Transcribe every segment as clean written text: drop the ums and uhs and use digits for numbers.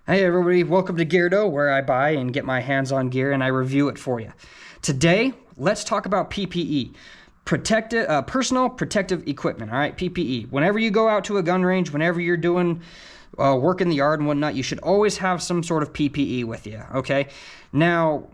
Hey everybody, welcome to Geardo, where I buy and get my hands on gear and I review it for you. Today, let's talk about PPE, personal protective equipment. All right, PPE. Whenever you go out to a gun range, whenever you're doing work in the yard and whatnot, you should always have some sort of PPE with you. Okay, now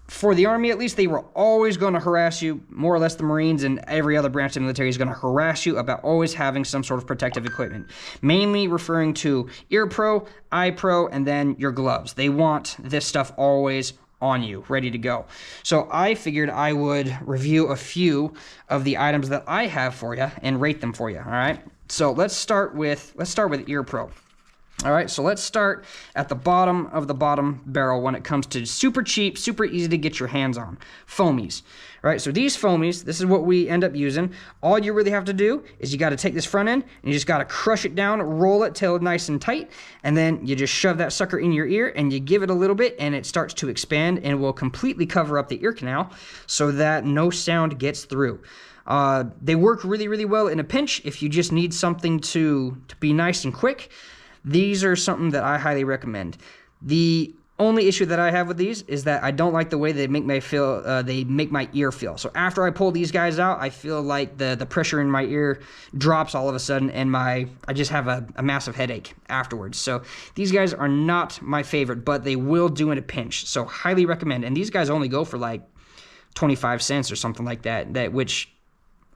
for the Army at least, they were always going to harass you, more or less the Marines and every other branch of the military is going to harass you about always having some sort of protective equipment, mainly referring to ear pro, eye pro, and then your gloves. They want this stuff always on you, ready to go. So I figured I would review a few of the items that I have for you and rate them for you, all right? So let's start with ear pro. All right, so let's start at the bottom of the bottom barrel when it comes to super cheap, super easy to get your hands on, foamies. All right, so these foamies, this is what we end up using. All you really have to do is you got to take this front end and you just got to crush it down, roll it till nice and tight, and then you just shove that sucker in your ear and you give it a little bit and it starts to expand and will completely cover up the ear canal so that no sound gets through. They work really, really well in a pinch if you just need something to be nice and quick. These are something that I highly recommend. The only issue that I have with these is that I don't like the way they make my ear feel. So after I pull these guys out, I feel like the pressure in my ear drops all of a sudden, and I just have a massive headache afterwards. So these guys are not my favorite, but they will do in a pinch. So highly recommend. And these guys only go for like 25 cents or something like that, which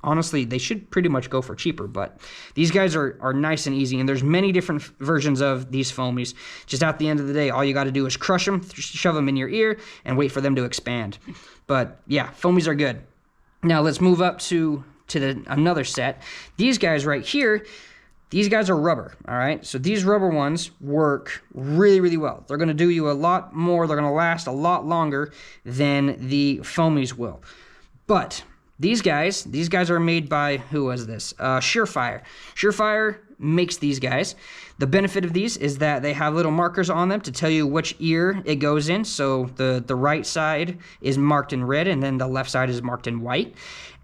honestly, they should pretty much go for cheaper, but these guys are nice and easy, and there's many different versions of these foamies. Just at the end of the day, all you got to do is crush them, shove them in your ear, and wait for them to expand. But yeah, foamies are good. Now let's move up to another set. These guys right here, these guys are rubber, all right? So these rubber ones work really, really well. They're going to do you a lot more. They're going to last a lot longer than the foamies will. But these guys are made by, who was this? Surefire. Surefire makes these guys. The benefit of these is that they have little markers on them to tell you which ear it goes in. So the right side is marked in red, and then the left side is marked in white.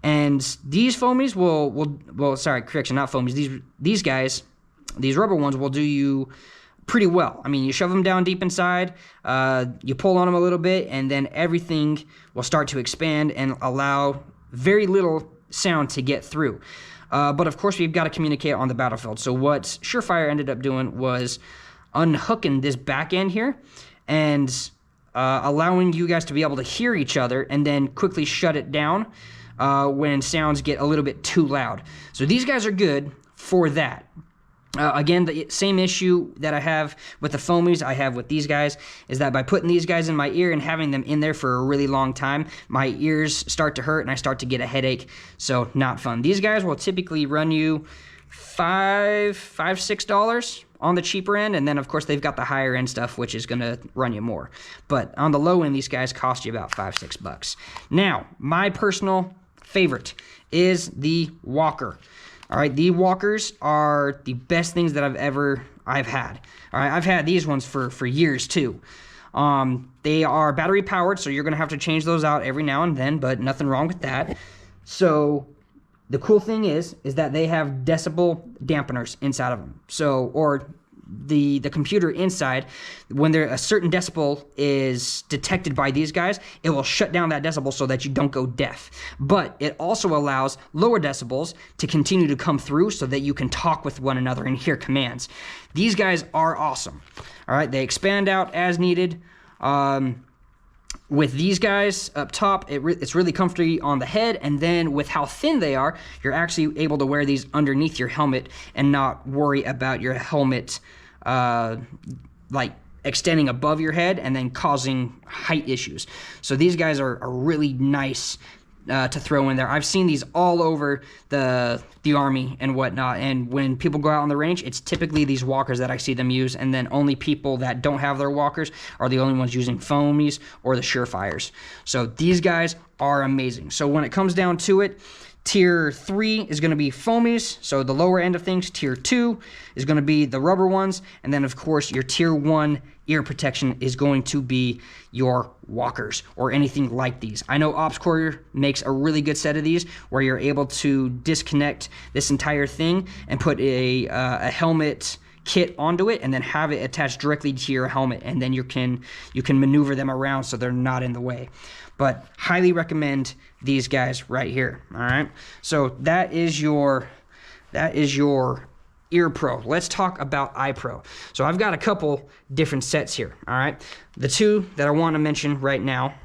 And these foamies not foamies. These guys, these rubber ones will do you pretty well. I mean, you shove them down deep inside, you pull on them a little bit, and then everything will start to expand and allow very little sound to get through. But of course, we've got to communicate on the battlefield. So what Surefire ended up doing was unhooking this back end here and allowing you guys to be able to hear each other and then quickly shut it down when sounds get a little bit too loud. So these guys are good for that. Again, the same issue that I have with the foamies I have with these guys is that by putting these guys in my ear and having them in there for a really long time, my ears start to hurt and I start to get a headache, so not fun. These guys will typically run you $6 on the cheaper end, and then of course they've got the higher end stuff, which is going to run you more. But on the low end, these guys cost you about $5-6. Now, my personal favorite is the Walker. All right, the walkers are the best things that I've had. All right, I've had these ones for years too. They are battery powered, so you're gonna have to change those out every now and then, but nothing wrong with that. So the cool thing is that they have decibel dampeners inside of them. So, or the computer inside, when a certain decibel is detected by these guys, it will shut down that decibel so that you don't go deaf. But it also allows lower decibels to continue to come through so that you can talk with one another and hear commands. These guys are awesome. All right, they expand out as needed. With these guys up top, it's really comfy on the head, and then with how thin they are, you're actually able to wear these underneath your helmet and not worry about your helmet like extending above your head and then causing height issues. So these guys are really nice to throw in there. I've seen these all over the Army and whatnot, and when people go out on the range, it's typically these walkers that I see them use, and then only people that don't have their walkers are the only ones using foamies or the Surefires. So these guys are amazing. So when it comes down to it, Tier 3 is going to be foamies, so the lower end of things. Tier 2 is going to be the rubber ones, and then of course your Tier 1 ear protection is going to be your walkers or anything like these. I know OpsCore makes a really good set of these where you're able to disconnect this entire thing and put a helmet kit onto it and then have it attached directly to your helmet, and then you can maneuver them around so they're not in the way. But highly recommend these guys right here. All right, so that is your Ear Pro. Let's talk about Eye Pro. So I've got a couple different sets here. All right, the two that I want to mention right now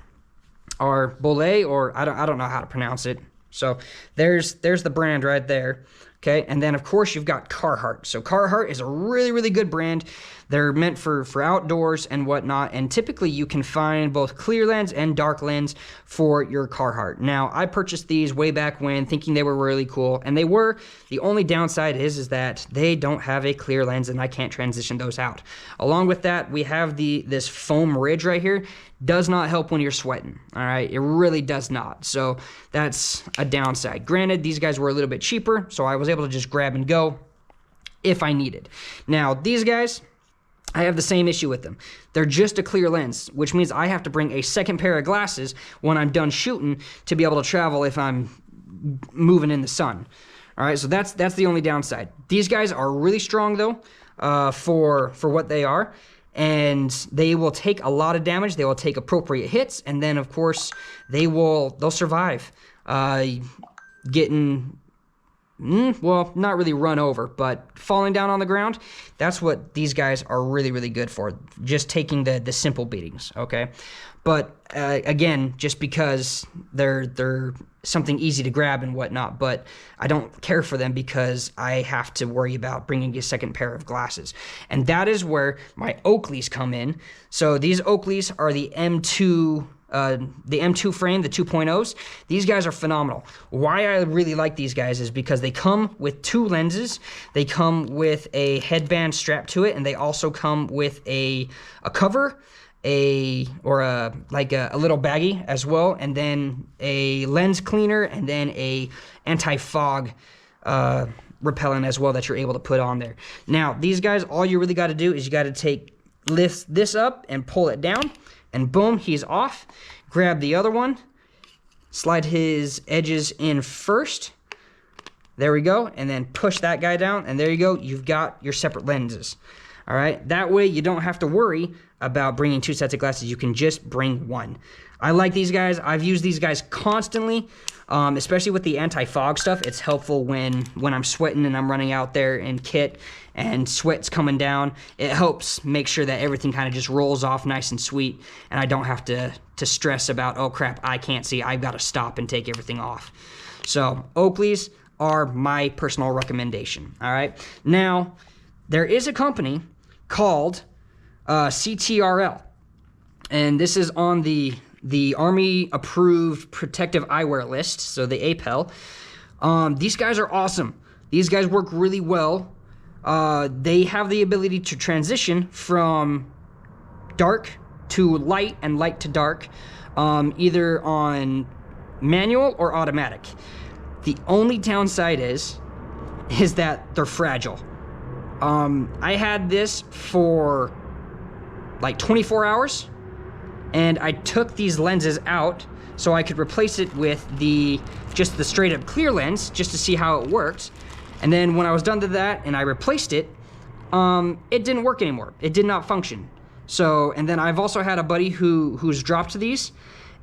are Bolet, or I don't know how to pronounce it. So there's the brand right there. Okay, and then of course you've got Carhartt. So Carhartt is a really, really good brand. They're meant for outdoors and whatnot, and typically you can find both clear lens and dark lens for your Carhartt. Now, I purchased these way back when, thinking they were really cool, and they were. The only downside is that they don't have a clear lens, and I can't transition those out. Along with that, we have this foam ridge right here. Does not help when you're sweating, all right? It really does not. So that's a downside. Granted, these guys were a little bit cheaper, so I was able to just grab and go if I needed. Now, these guys, I have the same issue with them. They're just a clear lens, which means I have to bring a second pair of glasses when I'm done shooting to be able to travel if I'm moving in the sun. All right, so that's the only downside. These guys are really strong though, for what they are, and they will take a lot of damage. They will take appropriate hits, and then of course they'll survive getting, well, not really run over, but falling down on the ground. That's what these guys are really, really good for, just taking the simple beatings, okay? But again, just because they're something easy to grab and whatnot, but I don't care for them because I have to worry about bringing a second pair of glasses. And that is where my Oakleys come in. So these Oakleys are the M2 frame, the 2.0s. These guys are phenomenal. Why I really like these guys is because they come with two lenses, they come with a headband strapped to it, and they also come with a cover, a little baggie as well, and then a lens cleaner, and then a anti-fog repellent as well that you're able to put on there. Now, these guys, all you really got to do is you got to lift this up and pull it down, and boom, he's off. Grab the other one, slide his edges in first. There we go, and then push that guy down, and there you go. You've got your separate lenses. All right, that way you don't have to worry about bringing two sets of glasses. You can just bring one. I like these guys. I've used these guys constantly, especially with the anti-fog stuff. It's helpful when I'm sweating and I'm running out there in kit and sweat's coming down. It helps make sure that everything kind of just rolls off nice and sweet, and I don't have to stress about, oh crap, I can't see. I've got to stop and take everything off. So Oakleys are my personal recommendation. All right. Now, there is a company called CTRL, and this is on the Army approved protective eyewear list, so the APEL. These guys are awesome. These guys work really well. They have the ability to transition from dark to light and light to dark, either on manual or automatic. The only downside is that they're fragile. I had this for like 24 hours, and I took these lenses out so I could replace it with just the straight up clear lens just to see how it worked. And then when I was done to that and I replaced it, it didn't work anymore. It did not function. So, and then I've also had a buddy who's dropped these,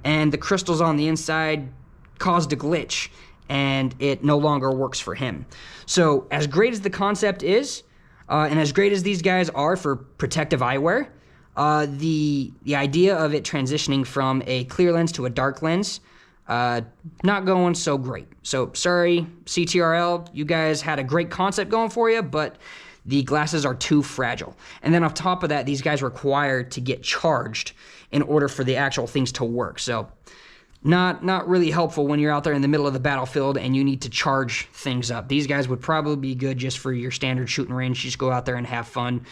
and the crystals on the inside caused a glitch, and it no longer works for him. So as great as the concept is, and as great as these guys are for protective eyewear, the idea of it transitioning from a clear lens to a dark lens, not going so great. So sorry, CTRL, you guys had a great concept going for you, but the glasses are too fragile. And then on top of that, these guys require to get charged in order for the actual things to work. So not really helpful when you're out there in the middle of the battlefield and you need to charge things up. These guys would probably be good just for your standard shooting range. Just go out there and have fun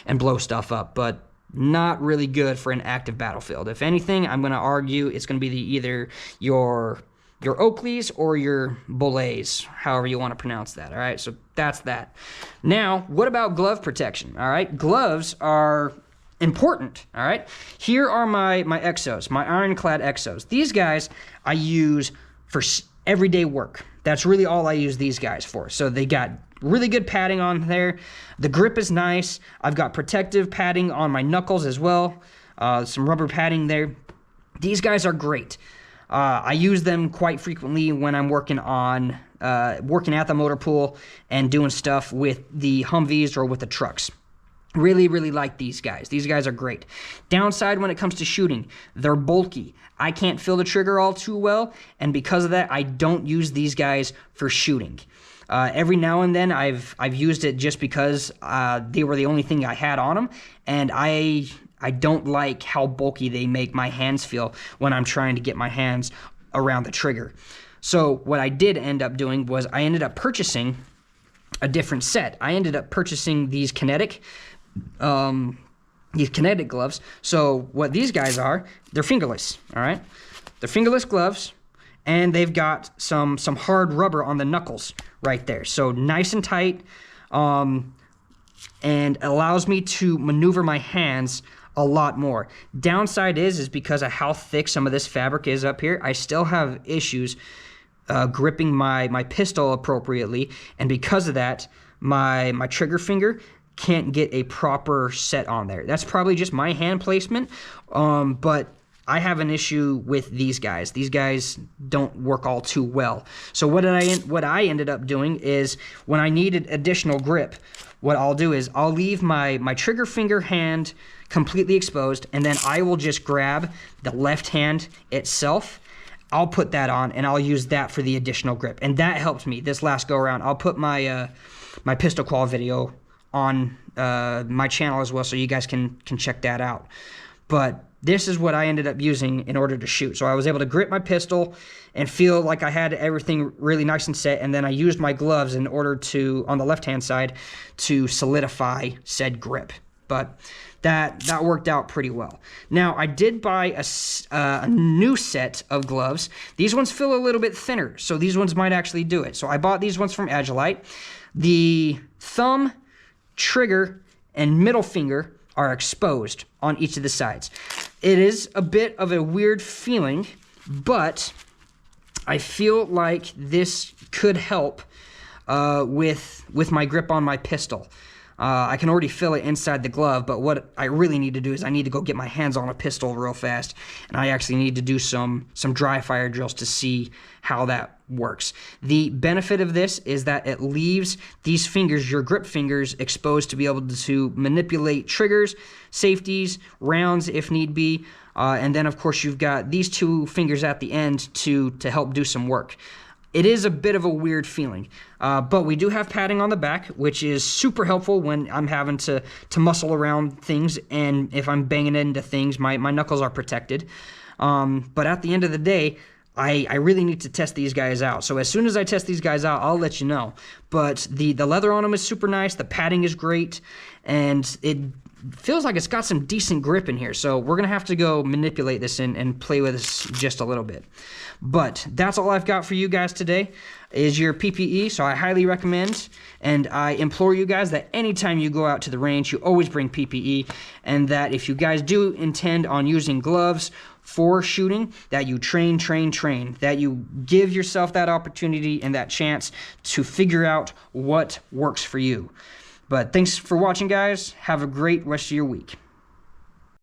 and blow stuff up, but not really good for an active battlefield. If anything, I'm going to argue it's going to be either your Oakleys or your Bolets, however you want to pronounce that. All right, so that's that. Now, what about glove protection? All right, gloves are important. All right, here are my Exos, my ironclad Exos. These guys I use for everyday work. That's really all I use these guys for. So they got really good padding on there. The grip is nice. I've got protective padding on my knuckles as well. Some rubber padding there. These guys are great. I use them quite frequently when I'm working at the motor pool and doing stuff with the Humvees or with the trucks. Really, really like these guys. These guys are great. Downside when it comes to shooting, they're bulky. I can't feel the trigger all too well, and because of that, I don't use these guys for shooting. Every now and then, I've used it just because they were the only thing I had on them, and I don't like how bulky they make my hands feel when I'm trying to get my hands around the trigger. So what I did end up doing was I ended up purchasing a different set. I ended up purchasing these kinetic gloves. So what these guys are, they're fingerless, all right? They're fingerless gloves, and they've got some hard rubber on the knuckles right there. So nice and tight, and allows me to maneuver my hands a lot more. Downside is because of how thick some of this fabric is up here, I still have issues gripping my pistol appropriately, and because of that, my trigger finger can't get a proper set on there. That's probably just my hand placement, but I have an issue with these guys. These guys don't work all too well. So what I ended up doing is when I needed additional grip, what I'll do is I'll leave my trigger finger hand completely exposed, and then I will just grab the left hand itself. I'll put that on, and I'll use that for the additional grip, and that helped me this last go around. I'll put my my pistol qual video on my channel as well, so you guys can check that out. But this is what I ended up using in order to shoot. So I was able to grip my pistol and feel like I had everything really nice and set, and then I used my gloves in order to, on the left-hand side, to solidify said grip. But that worked out pretty well. Now, I did buy a new set of gloves. These ones feel a little bit thinner, so these ones might actually do it. So I bought these ones from Agilite. The thumb, trigger, and middle finger are exposed on each of the sides. It is a bit of a weird feeling, but I feel like this could help with my grip on my pistol. I can already feel it inside the glove, but what I really need to do is I need to go get my hands on a pistol real fast, and I actually need to do some dry fire drills to see how that works. The benefit of this is that it leaves these fingers, your grip fingers, exposed to be able to manipulate triggers, safeties, rounds if need be, and then of course you've got these two fingers at the end to help do some work. It is a bit of a weird feeling, but we do have padding on the back, which is super helpful when I'm having to muscle around things, and if I'm banging into things, my knuckles are protected. But at the end of the day, I really need to test these guys out. So as soon as I test these guys out, I'll let you know. But the leather on them is super nice, the padding is great, and it feels like it's got some decent grip in here. So we're going to have to go manipulate this and play with this just a little bit. But that's all I've got for you guys today is your PPE. So I highly recommend, and I implore you guys that anytime you go out to the range, you always bring PPE, and that if you guys do intend on using gloves for shooting, that you train, that you give yourself that opportunity and that chance to figure out what works for you. But thanks for watching, guys. Have a great rest of your week.